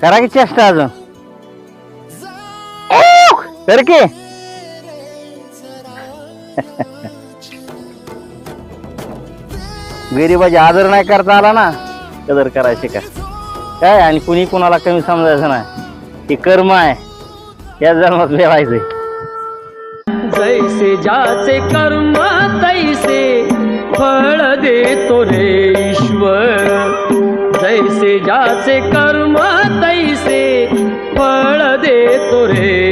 करा की चेष्टा अजून कर की गरीबाची आदर नाही करता आला ना कदर करायची का काय आणि कुणी कुणाला कमी समजायचं नाही हे कर्म आहे या जन्मात मिळायचंय जैसे जाचे कर्म तैसे फळ देतो रे ईश्वर जैसे जाचे कर्म तैसे फळ देतो रे